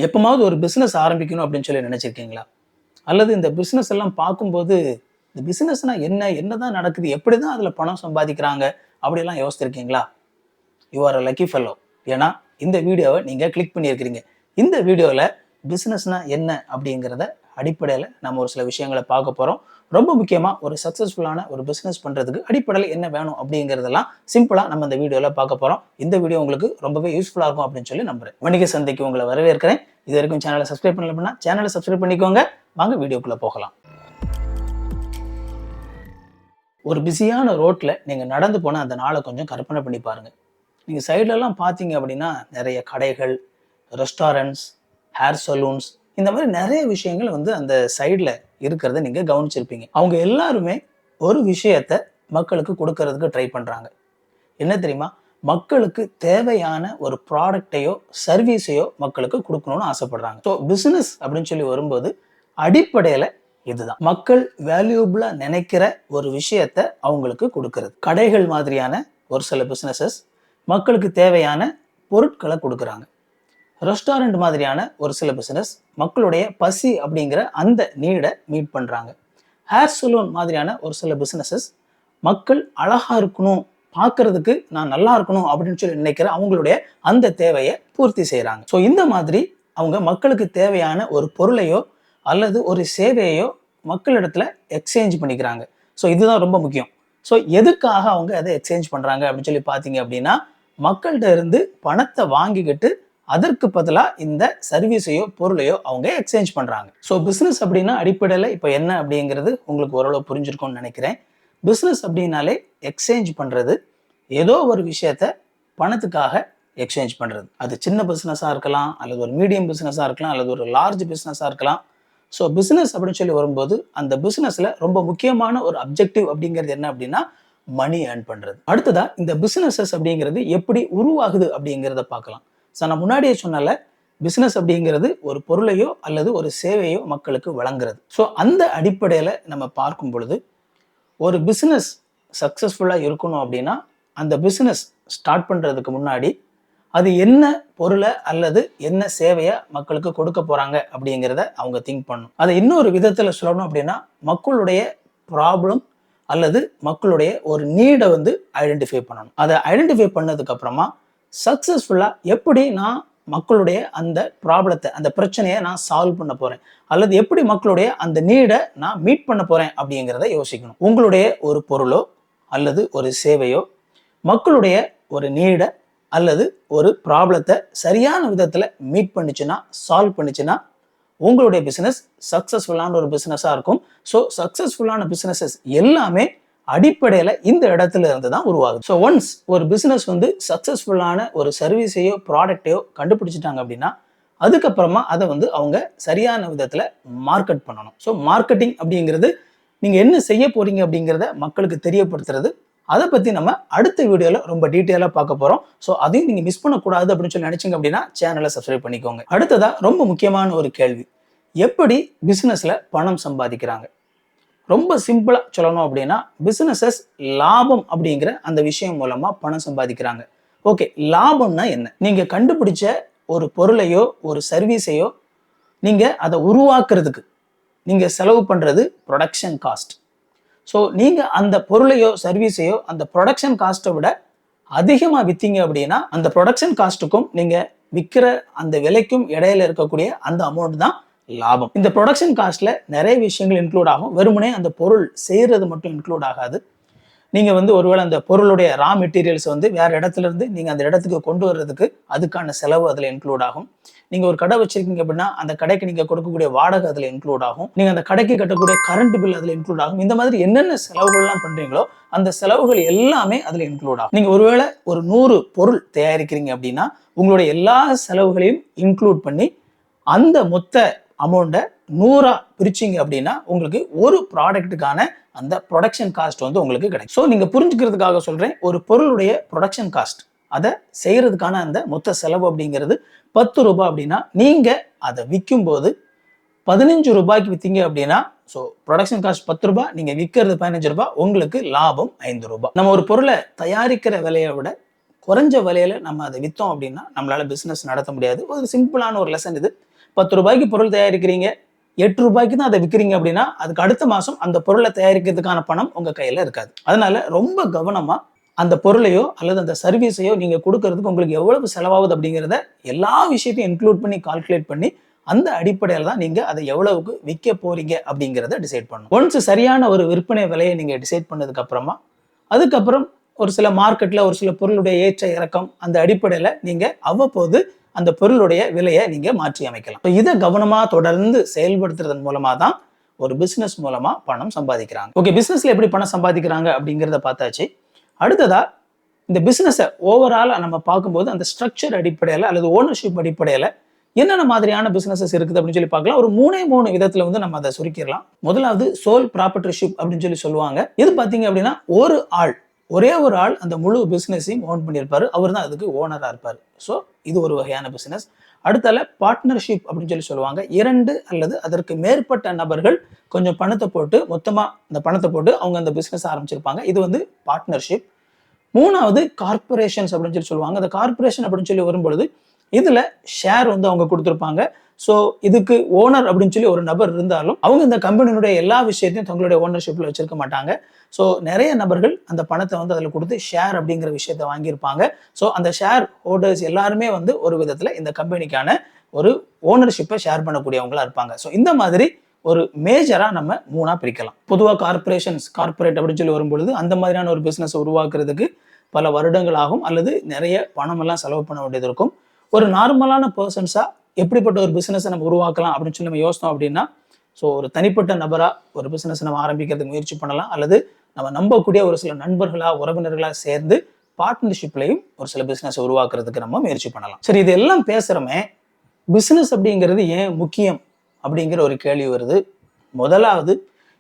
எப்பமாவது ஒரு பிஸ்னஸ் ஆரம்பிக்கணும் அப்படின்னு சொல்லி நினைச்சிருக்கீங்களா? அல்லது இந்த பிஸ்னஸ் எல்லாம் பார்க்கும்போது, இந்த பிஸ்னஸ்னா என்ன? என்னதான் நடக்குது? எப்படிதான் அதுல பணம் சம்பாதிக்கிறாங்க? அப்படிலாம் யோசிச்சிருக்கீங்களா? You are a lucky fellow. ஏன்னா இந்த வீடியோவை நீங்க கிளிக் பண்ணியிருக்கிறீங்க. இந்த வீடியோல பிஸ்னஸ்னா என்ன அப்படிங்கிறத அடிப்படையில் நம்ம ஒரு சில விஷயங்களை பார்க்க போறோம். ரொம்ப முக்கியமா ஒரு சக்சஸ்ஃபுல்லான ஒரு பிஸ்னஸ் பண்றதுக்கு அடிப்படையில் என்ன வேணும் அப்படிங்கிறதெல்லாம் சிம்பிளா நம்ம இந்த வீடியோல பார்க்க போறோம். இந்த வீடியோ உங்களுக்கு ரொம்பவே யூஸ்ஃபுல்லா இருக்கும் அப்படின்னு சொல்லி நம்புறேன். வணிக சந்தைக்கு உங்களை வரவேற்கிறேன். இது வரைக்கும் சேனலை சப்ஸ்கிரைப் பண்ணல அப்படின்னா சேனலை சப்ஸ்கிரைப் பண்ணிக்கோங்க. வாங்க வீடியோக்குள்ள போகலாம். ஒரு பிஸியான ரோட்ல நீங்க நடந்து போன அந்த நாளை கொஞ்சம் கற்பனை பண்ணி பாருங்க. நீங்க சைட்லலாம் பார்த்தீங்க அப்படின்னா நிறைய கடைகள், ரெஸ்டாரண்ட்ஸ், ஹேர் சலூன்ஸ் இந்த மாதிரி நிறைய விஷயங்கள் வந்து அந்த சைடில் இருக்கிறத நீங்கள் கவனிச்சிருப்பீங்க. அவங்க எல்லாருமே ஒரு விஷயத்த மக்களுக்கு கொடுக்கறதுக்கு ட்ரை பண்ணுறாங்க. என்ன தெரியுமா? மக்களுக்கு தேவையான ஒரு ப்ராடக்டையோ சர்வீஸையோ மக்களுக்கு கொடுக்கணும்னு ஆசைப்படுறாங்க. ஸோ பிஸ்னஸ் அப்படின்னு சொல்லி வரும்போது அடிப்படையில் இதுதான். மக்கள் வேல்யூபிளா நினைக்கிற ஒரு விஷயத்த அவங்களுக்கு கொடுக்கறது. கடைகள் மாதிரியான ஒரு சில பிஸ்னஸஸ் மக்களுக்கு தேவையான பொருட்களை கொடுக்குறாங்க. ரெஸ்டாரண்ட் மாதிரியான ஒரு சில பிஸ்னஸ் மக்களுடைய பசி அப்படிங்கிற அந்த நீடை மீட் பண்ணுறாங்க. ஹேர் சலூன் மாதிரியான ஒரு சில பிஸ்னஸஸ் மக்கள் அழகா இருக்கணும், பார்க்கறதுக்கு நான் நல்லா இருக்கணும் அப்படின்னு சொல்லி நினைக்கிற அவங்களுடைய அந்த தேவையை பூர்த்தி செய்கிறாங்க. ஸோ இந்த மாதிரி அவங்க மக்களுக்கு தேவையான ஒரு பொருளையோ அல்லது ஒரு சேவையோ மக்களிடத்துல எக்ஸ்சேஞ்ச் பண்ணிக்கிறாங்க. ஸோ இதுதான் ரொம்ப முக்கியம். ஸோ எதுக்காக அவங்க அதை எக்ஸ்சேஞ்ச் பண்ணுறாங்க அப்படின்னு சொல்லி பார்த்தீங்க அப்படின்னா, மக்கள்கிட்ட இருந்து பணத்தை வாங்கிக்கிட்டு அதற்கு பதிலாக இந்த சர்வீஸையோ பொருளையோ அவங்க எக்ஸ்சேஞ்ச் பண்ணுறாங்க. ஸோ பிஸ்னஸ் அப்படின்னா அடிப்படையில் இப்போ என்ன அப்படிங்கிறது உங்களுக்கு ஓரளவு புரிஞ்சிருக்கும்னு நினைக்கிறேன். பிஸ்னஸ் அப்படின்னாலே எக்ஸ்சேஞ்ச் பண்ணுறது, ஏதோ ஒரு விஷயத்த பணத்துக்காக எக்ஸ்சேஞ்ச் பண்ணுறது. அது சின்ன பிஸ்னஸாக இருக்கலாம், அல்லது ஒரு மீடியம் பிஸ்னஸாக இருக்கலாம், அல்லது ஒரு லார்ஜ் பிஸ்னஸாக இருக்கலாம். ஸோ பிஸ்னஸ் அப்படின்னு சொல்லி வரும்போது அந்த பிஸ்னஸில் ரொம்ப முக்கியமான ஒரு அப்ஜெக்டிவ் அப்படிங்கிறது என்ன அப்படின்னா மணி ஏர்ன் பண்ணுறது. அடுத்ததா இந்த பிஸ்னஸஸ் அப்படிங்கிறது எப்படி உருவாகுது அப்படிங்கிறத பார்க்கலாம். ஸோ நான் முன்னாடியே சொன்னால பிஸ்னஸ் அப்படிங்கிறது ஒரு பொருளையோ அல்லது ஒரு சேவையோ மக்களுக்கு வழங்குறது. ஸோ அந்த அடிப்படையில் நம்ம பார்க்கும் பொழுது ஒரு பிஸ்னஸ் சக்ஸஸ்ஃபுல்லாக இருக்கணும் அப்படின்னா அந்த பிஸ்னஸ் ஸ்டார்ட் பண்ணுறதுக்கு முன்னாடி அது என்ன பொருளை அல்லது என்ன சேவையை மக்களுக்கு கொடுக்க போகிறாங்க அப்படிங்கிறத அவங்க திங்க் பண்ணணும். அதை இன்னொரு விதத்தில் சொல்லணும் அப்படின்னா மக்களுடைய ப்ராப்ளம் அல்லது மக்களுடைய ஒரு நீடை வந்து ஐடென்டிஃபை பண்ணணும். அதை ஐடென்டிஃபை பண்ணதுக்கு அப்புறமா சக்ஸஸ்ஃபுல்லாக எப்படி நான் மக்களுடைய அந்த ப்ராப்ளத்தை, அந்த பிரச்சனையை நான் சால்வ் பண்ண போகிறேன் அல்லது எப்படி மக்களுடைய அந்த நீடை நான் மீட் பண்ண போகிறேன் அப்படிங்கிறத யோசிக்கணும். உங்களுடைய ஒரு பொருளோ அல்லது ஒரு சேவையோ மக்களுடைய ஒரு நீடை அல்லது ஒரு ப்ராப்ளத்தை சரியான விதத்தில் மீட் பண்ணிச்சுன்னா, சால்வ் பண்ணிச்சுன்னா உங்களுடைய பிஸ்னஸ் சக்ஸஸ்ஃபுல்லான ஒரு பிஸ்னஸாக இருக்கும். ஸோ சக்ஸஸ்ஃபுல்லான பிஸ்னஸஸ் எல்லாமே அடிப்படையில் இந்த இடத்துல இருந்து தான் உருவாகுது. ஸோ ஒன்ஸ் ஒரு பிஸ்னஸ் வந்து சக்ஸஸ்ஃபுல்லான ஒரு சர்வீஸையோ ப்ராடக்டையோ கண்டுபிடிச்சிட்டாங்க அப்படின்னா அதுக்கப்புறமா அதை வந்து அவங்க சரியான விதத்தில் மார்க்கெட் பண்ணணும். ஸோ மார்க்கெட்டிங் அப்படிங்கிறது நீங்கள் என்ன செய்ய போறீங்க அப்படிங்கிறத மக்களுக்கு தெரியப்படுத்துறது. அதை பற்றி நம்ம அடுத்த வீடியோவில் ரொம்ப டீட்டெயிலாக பார்க்க போகிறோம். ஸோ அதையும் நீங்கள் மிஸ் பண்ணக்கூடாது அப்படின்னு சொல்லி நினைச்சிங்க அப்படின்னா சேனலை சப்ஸ்கிரைப் பண்ணிக்கோங்க. அடுத்ததாக ரொம்ப முக்கியமான ஒரு கேள்வி, எப்படி பிஸ்னஸில் பணம் சம்பாதிக்கிறாங்க? ரொம்ப சிம்பிளாக சொல்லணும் அப்படின்னா பிஸ்னஸஸ் லாபம் அப்படிங்கிற அந்த விஷயம் மூலமாக பணம் சம்பாதிக்கிறாங்க. ஓகே, லாபம்னா என்ன? நீங்கள் கண்டுபிடிச்ச ஒரு பொருளையோ ஒரு சர்வீஸையோ நீங்கள் அதை உருவாக்குறதுக்கு நீங்கள் செலவு பண்ணுறது ப்ரொடக்ஷன் காஸ்ட். ஸோ நீங்கள் அந்த பொருளையோ சர்வீஸையோ அந்த ப்ரொடக்ஷன் காஸ்ட்டை விட அதிகமாக விற்றீங்க அப்படின்னா அந்த ப்ரொடக்ஷன் காஸ்ட்டுக்கும் நீங்கள் விற்கிற அந்த விலைக்கும் இடையில இருக்கக்கூடிய அந்த அமௌண்ட் தான் லாபம். இந்த ப்ரொடக்ஷன் காஸ்ட்ல நிறைய விஷயங்கள் இன்க்ளூட் ஆகும். வெறுமனே அந்த பொருள் செய்யறது மட்டும் இன்க்ளூட் ஆகாது. நீங்க வந்து ஒருவேளை அந்த பொருளுடைய ரா மெட்டீரியல்ஸ் வந்து வேற இடத்துல இருந்து நீங்க அந்த இடத்துக்கு கொண்டு வர்றதுக்கு அதுக்கான செலவு அதுல இன்க்ளூட் ஆகும். நீங்க ஒரு கடை வச்சிருக்கீங்க அப்படின்னா அந்த கடைக்கு நீங்க கொடுக்கக்கூடிய வாடகை அதுல இன்க்ளூட் ஆகும். நீங்க அந்த கடைக்கு கட்டக்கூடிய கரண்ட் பில் அதுல இன்க்ளூட் ஆகும். இந்த மாதிரி என்னென்ன செலவுகள்லாம் பண்றீங்களோ அந்த செலவுகள் எல்லாமே அதுல இன்க்ளூட் ஆகும். நீங்க ஒருவேளை ஒரு 100 பொருள் தயாரிக்கிறீங்க அப்படின்னா உங்களுடைய எல்லா செலவுகளையும் இன்க்ளூட் பண்ணி அந்த மொத்த அமௌண்ட்டை 100 பிரிச்சிங்க அப்படின்னா உங்களுக்கு ஒரு ப்ராடக்ட்டுக்கான அந்த ப்ரொடக்ஷன் காஸ்ட் வந்து உங்களுக்கு கிடைக்கும். ஸோ நீங்கள் புரிஞ்சுக்கிறதுக்காக சொல்கிறேன், ஒரு பொருளுடைய ப்ரொடக்ஷன் காஸ்ட் அதை செய்கிறதுக்கான அந்த மொத்த செலவு அப்படிங்கிறது 10 ரூபாய் அப்படின்னா நீங்கள் அதை விற்கும் போது 15 ரூபாய்க்கு விற்றீங்க அப்படின்னா ஸோ ப்ரொடக்ஷன் காஸ்ட் 10 ரூபாய், நீங்கள் விற்கிறது 15 ரூபாய், உங்களுக்கு லாபம் 5 ரூபாய். நம்ம ஒரு பொருளை தயாரிக்கிற விலையை விட குறைஞ்ச விலையில நம்ம அதை விற்றோம் அப்படின்னா நம்மளால பிஸ்னஸ் நடத்த முடியாது. ஒரு சிம்பிளான ஒரு லெசன் இது. 10 ரூபாய்க்கு பொருள் தயாரிக்கிறீங்க, 8 ரூபாய்க்கு தான் அதை விற்கிறீங்க அப்படின்னா அதுக்கு அடுத்த மாசம் அந்த பொருளை தயாரிக்கிறதுக்கான பணம் உங்க கையில இருக்காது. அதனால ரொம்ப கவனமா அந்த பொருளையோ அல்லது அந்த சர்வீஸையோ நீங்க கொடுக்கறதுக்கு உங்களுக்கு எவ்வளவு செலவாகுது அப்படிங்கிறத எல்லா விஷயத்தையும் இன்க்ளூட் பண்ணி கால்குலேட் பண்ணி அந்த அடிப்படையில் தான் நீங்க அதை எவ்வளவுக்கு விற்க போறீங்க அப்படிங்கிறத டிசைட் பண்ணணும். ஒன்ஸ் சரியான ஒரு விற்பனை விலையை நீங்க டிசைட் பண்ணதுக்கு அப்புறமா அதுக்கப்புறம் ஒரு சில மார்க்கெட்ல ஒரு சில பொருளுடைய ஏற்ற இறக்கம் அந்த அடிப்படையில் நீங்க அவ்வப்போது அந்த பொருளுடைய விலையை நீங்க மாற்றி அமைக்கலாம். இதை கவனமா தொடர்ந்து செயல்படுத்துறதன் மூலமா தான் ஒரு பிசினஸ் மூலமா பணம் சம்பாதிக்கிறாங்க. ஓகே, பிசினஸ்ல எப்படி பணம் சம்பாதிக்கிறாங்க அப்படிங்கிறத பார்த்தாச்சு. அடுத்ததா இந்த பிசினஸை ஓவராலா நம்ம பார்க்கும்போது அந்த ஸ்ட்ரக்சர் அடிப்படையில் அல்லது ஓனர்ஷிப் அடிப்படையில் என்னென்ன மாதிரியான பிசினஸஸ் இருக்குது அப்படின்னு சொல்லி பார்க்கலாம். ஒரு 3 விதத்துல வந்து நம்ம அதை சுருக்கிடலாம். முதலாவது சோல் ப்ராப்பர்ட்டிஷிப் அப்படின்னு சொல்லுவாங்க. இது பார்த்தீங்க அப்படின்னா ஒரே ஒரு ஆள் அந்த முழு பிசினஸையும் ஓன் பண்ணியிருப்பாரு. அவர் தான் அதுக்கு ஓனரா இருப்பார். ஸோ இது ஒரு வகையான பிசினஸ். அடுத்தால பார்ட்னர்ஷிப் அப்படின்னு சொல்லுவாங்க. 2 அல்லது அதற்கு மேற்பட்ட நபர்கள் கொஞ்சம் பணத்தை போட்டு மொத்தமா இந்த பணத்தை போட்டு அவங்க அந்த பிசினஸ் ஆரம்பிச்சிருப்பாங்க. இது வந்து பார்ட்னர்ஷிப். 3வது கார்பரேஷன்ஸ் அப்படின்னு சொல்லுவாங்க. அந்த கார்பரேஷன் அப்படின்னு வரும்பொழுது இதுல ஷேர் வந்து அவங்க கொடுத்துருப்பாங்க. ஸோ இதுக்கு ஓனர் அப்படின்னு ஒரு நபர் இருந்தாலும் அவங்க இந்த கம்பெனியினுடைய எல்லா விஷயத்தையும் தங்களுடைய ஓனர்ஷிப்ல வச்சிருக்க மாட்டாங்க. ஸோ நிறைய நபர்கள் அந்த பணத்தை வந்து அதில் கொடுத்து ஷேர் அப்படிங்கிற விஷயத்த வாங்கியிருப்பாங்க. ஸோ அந்த ஷேர் ஹோல்டர்ஸ் எல்லாருமே வந்து ஒரு விதத்துல இந்த கம்பெனிக்கான ஒரு ஓனர்ஷிப்பை ஷேர் பண்ணக்கூடியவங்களா இருப்பாங்க. ஸோ இந்த மாதிரி ஒரு மேஜரா நம்ம 3ஆ பிரிக்கலாம். பொதுவாக கார்பரேட் அப்படின்னு வரும்பொழுது அந்த மாதிரியான ஒரு பிசினஸ் உருவாக்குறதுக்கு பல வருடங்கள் ஆகும் அல்லது நிறைய பணம் எல்லாம் செலவு பண்ண வேண்டியது இருக்கும். ஒரு நார்மலான பர்சன்ஸா எப்படிப்பட்ட ஒரு பிசினஸை நம்ம உருவாக்கலாம் அப்படின்னு நம்ம யோசித்தோம் அப்படின்னா, ஸோ ஒரு தனிப்பட்ட நபரா ஒரு பிசினஸ் நம்ம ஆரம்பிக்கிறதுக்கு முயற்சி பண்ணலாம். அல்லது நம்ம நம்பக்கூடிய ஒரு சில நண்பர்களா உறவினர்களா சேர்ந்து பார்ட்னர்ஷிப்லையும் ஒரு சில பிசினஸ் உருவாக்குறதுக்கு நம்ம முயற்சி பண்ணலாம். சரி, இதெல்லாம் பேசுறோமே, பிசினஸ் அப்படிங்கிறது ஏன் முக்கியம் அப்படிங்கிற ஒரு கேள்வி வருது. முதலாவது,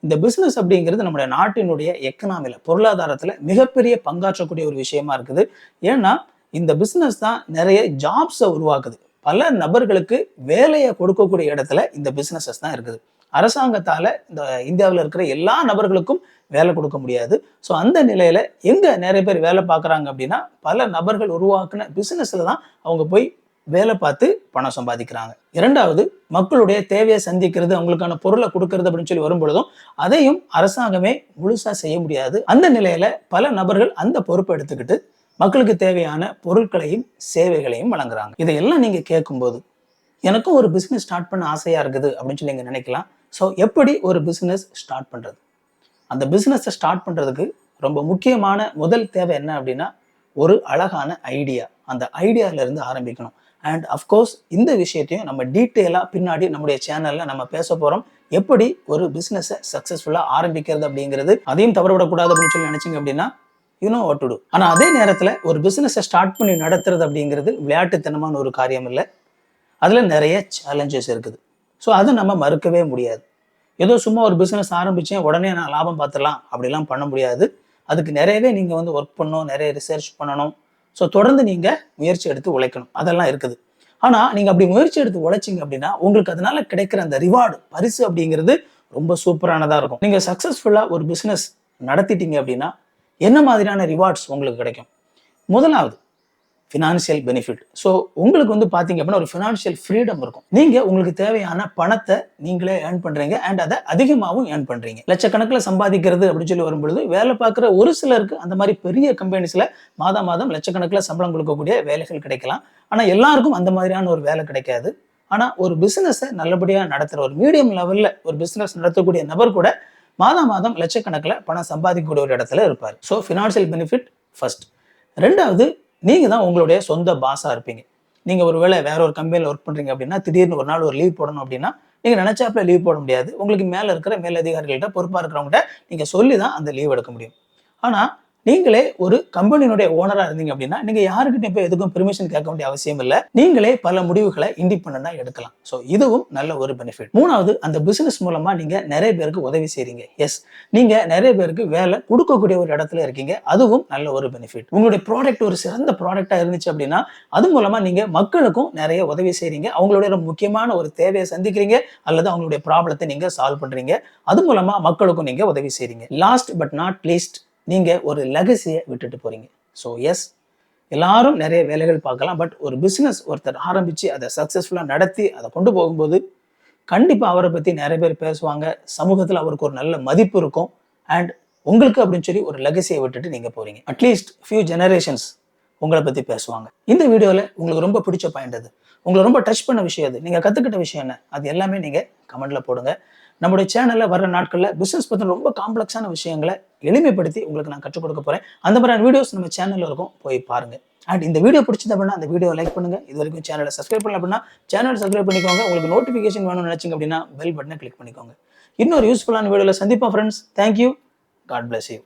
இந்த பிசினஸ் அப்படிங்கிறது நம்முடைய நாட்டினுடைய எக்கனாமில பொருளாதாரத்துல மிகப்பெரிய பங்காற்றக்கூடிய ஒரு விஷயமா இருக்குது. ஏன்னா இந்த பிசினஸ் தான் நிறைய ஜாப்ஸை உருவாக்குது. பல நபர்களுக்கு வேலையை கொடுக்கக்கூடிய இடத்துல இந்த பிசினஸஸ் தான் இருக்குது. அரசாங்கத்தால இந்த இந்தியாவில் இருக்கிற எல்லா நபர்களுக்கும் வேலை கொடுக்க முடியாது. ஸோ அந்த நிலையில எங்க நிறைய பேர் வேலை பார்க்குறாங்க அப்படின்னா, பல நபர்கள் உருவாக்குன பிசினஸ்ல தான் அவங்க போய் வேலை பார்த்து பணம் சம்பாதிக்கிறாங்க. 2வது, மக்களுடைய தேவையை சந்திக்கிறது, அவங்களுக்கான பொருளை கொடுக்கறது அப்படின்னு வரும்பொழுதும் அதையும் அரசாங்கமே முழுசா செய்ய முடியாது. அந்த நிலையில பல நபர்கள் அந்த பொறுப்பை எடுத்துக்கிட்டு மக்களுக்கு தேவையான பொருட்களையும் சேவைகளையும் வழங்குறாங்க. இதையெல்லாம் நீங்க கேட்கும்போது எனக்கும் ஒரு பிசினஸ் ஸ்டார்ட் பண்ண ஆசையா இருக்குது அப்படின்னு நீங்க நினைக்கலாம். ஸோ எப்படி ஒரு பிசினஸ் ஸ்டார்ட் பண்றது? அந்த பிசினஸை ஸ்டார்ட் பண்றதுக்கு ரொம்ப முக்கியமான முதல் தேவை என்ன அப்படின்னா, ஒரு அழகான ஐடியா. அந்த ஐடியால இருந்து ஆரம்பிக்கணும். அண்ட் அஃப்கோர்ஸ் இந்த விஷயத்தையும் நம்ம டீட்டெயிலா பின்னாடி நம்முடைய சேனல்ல நம்ம பேச போறோம். எப்படி ஒரு பிசினஸை சக்சஸ்ஃபுல்லா ஆரம்பிக்கிறது அப்படிங்கிறது. அதையும் தவற விடக்கூடாது அப்படின்னு நினைச்சீங்க அப்படின்னா you know what to to. ஆனா அதே நேரத்துல ஒரு பிசினஸை ஸ்டார்ட் பண்ணி நடத்துறது அப்படிங்கிறது விளையாட்டுத்தனமான ஒரு காரியம் இல்லை. அதுல நிறைய சேலஞ்சஸ் இருக்குது. ஸோ அதை நம்ம மறுக்கவே முடியாது. ஏதோ சும்மா ஒரு பிசினஸ் ஆரம்பிச்சேன் உடனே நான் லாபம் பார்த்துடலாம் அப்படிலாம் பண்ண முடியாது. அதுக்கு நிறையவே நீங்க வந்து ஒர்க் பண்ணணும், நிறைய ரிசர்ச் பண்ணணும். ஸோ தொடர்ந்து நீங்க முயற்சி எடுத்து உழைக்கணும். அதெல்லாம் இருக்குது. ஆனா நீங்க அப்படி முயற்சி எடுத்து உழைச்சிங்க அப்படின்னா உங்களுக்கு அதனால கிடைக்கிற அந்த ரிவார்டு, பரிசு அப்படிங்கிறது ரொம்ப சூப்பரானதா இருக்கும். நீங்க சக்சஸ்ஃபுல்லா ஒரு பிசினஸ் நடத்திட்டீங்க அப்படின்னா என்ன மாதிரியான ரிவார்ட்ஸ் உங்களுக்கு கிடைக்கும்? முதலாவது, ஃபினான்ஷியல் பெனிஃபிட். ஸோ உங்களுக்கு வந்து பார்த்தீங்க அப்படின்னா ஒரு ஃபினான்ஷியல் ஃப்ரீடம் இருக்கும். நீங்க உங்களுக்கு தேவையான பணத்தை நீங்களே ஏர்ன் பண்றீங்க அண்ட் அதை அதிகமாகவும் ஏர்ன் பண்றீங்க. லட்சக்கணக்கில் சம்பாதிக்கிறது அப்படின்னு வரும்பொழுது வேலை பார்க்குற ஒரு சிலருக்கு அந்த மாதிரி பெரிய கம்பெனிஸ்ல மாதம் லட்சக்கணக்கில் சம்பளம் கொடுக்கக்கூடிய வேலைகள் கிடைக்கலாம். ஆனால் எல்லாருக்கும் அந்த மாதிரியான ஒரு வேலை கிடைக்காது. ஆனால் ஒரு பிசினஸை நல்லபடியாக நடத்துகிற ஒரு மீடியம் லெவலில் ஒரு பிசினஸ் நடத்தக்கூடிய நபர் கூட மாதம் லட்சக்கணக்கில் பணம் சம்பாதிக்கக்கூடிய ஒரு இடத்துல இருப்பார். So financial benefit first. 2வது, நீங்க தான் உங்களுடைய சொந்த பாஸா இருப்பீங்க. நீங்க ஒருவேளை வேற ஒரு கம்பெனியில் ஒர்க் பண்றீங்க அப்படின்னா திடீர்னு ஒரு நாள் ஒரு லீவ் போடணும் அப்படின்னா நீங்க நினைச்சாப்புல லீவ் போட முடியாது. உங்களுக்கு மேல இருக்கிற மேலதிகாரிகள்கிட்ட பொறுப்பா இருக்கிறவங்ககிட்ட நீங்க சொல்லி தான் அந்த லீவ் எடுக்க முடியும். ஆனா நீங்களே ஒரு கம்பெனியினுடைய ஓனரா இருந்தீங்க அப்படின்னா நீங்க யாருக்கிட்ட போய் எதுக்கும் பெர்மிஷன் கேட்க வேண்டிய அவசியம் இல்லை. நீங்களே பல முடிவுகளை இண்டிபெண்டா எடுக்கலாம். ஸோ இதுவும் நல்ல ஒரு பெனிஃபிட். 3வது, அந்த பிசினஸ் மூலமா நீங்க நிறைய பேருக்கு உதவி செய்றீங்க. எஸ், நீங்க நிறைய பேருக்கு வேலை கொடுக்கக்கூடிய ஒரு இடத்துல இருக்கீங்க. அதுவும் நல்ல ஒரு பெனிஃபிட். உங்களுடைய ப்ராடக்ட் ஒரு சிறந்த ப்ராடக்டா இருந்துச்சு அப்படின்னா அது மூலமா நீங்க மக்களுக்கும் நிறைய உதவி செய்றீங்க. அவங்களுடைய முக்கியமான ஒரு தேவையை சந்திக்கிறீங்க அல்லது அவங்களுடைய ப்ராப்ளத்தை நீங்க சால்வ் பண்றீங்க. அது மூலமா மக்களுக்கும் நீங்க உதவி செய்றீங்க. லாஸ்ட் பட் நாட் லீஸ்ட், நீங்க ஒரு லெகசியை விட்டுட்டு போறீங்க. ஸோ எஸ், எல்லாரும் நிறைய வேலைகள் பார்க்கலாம். பட் ஒரு பிஸ்னஸ் ஒருத்தர் ஆரம்பித்து அதை சக்ஸஸ்ஃபுல்லாக நடத்தி அதை கொண்டு போகும்போது கண்டிப்பாக அவரை பற்றி நிறைய பேர் பேசுவாங்க. சமூகத்தில் அவருக்கு ஒரு நல்ல மதிப்பு இருக்கும். அண்ட் உங்களுக்கு அப்படின்னு சொல்லி ஒரு லெகசியை விட்டுட்டு நீங்கள் போகிறீங்க. அட்லீஸ்ட் ஃபியூ ஜெனரேஷன்ஸ் உங்களை பற்றி பேசுவாங்க. இந்த வீடியோவில் உங்களுக்கு ரொம்ப பிடிச்ச பாயிண்ட் அது, உங்களை ரொம்ப டச் பண்ண விஷயம் அது, நீங்கள் கற்றுக்கிட்ட விஷயம் என்ன, அது எல்லாமே நீங்கள் கமெண்ட்டில் போடுங்க. நம்முடைய சேனலில் வர நாட்களில் பிஸ்னஸ் பற்றி ரொம்ப காம்ப்ளெக்ஸான விஷயங்களை எளிமைப்படுத்தி உங்களுக்கு நான் கற்றுக் கொடுக்க போகிறேன். அந்த மாதிரியான வீடியோஸ் நம்ம சேனலில் இருக்கும், போய் பாருங்கள். அண்ட் இந்த வீடியோ பிடிச்சது அப்படின்னா அந்த வீடியோ லைக் பண்ணுங்கள். இது வரைக்கும் சேனலை சப்ஸ்கிரைப் பண்ணல அப்படின்னா சேனல் சப்ஸ்கிரைப் பண்ணிக்கோங்க. உங்களுக்கு நோட்டிஃபிகேஷன் வேணும்னு நினச்சிங்க அப்படின்னா பெல் பட்டனை கிளிக் பண்ணிக்கோங்க. இன்னொரு யூஸ்ஃபுல்லான வீடியோவில் சந்திப்போம் friends. Thank you. God bless you.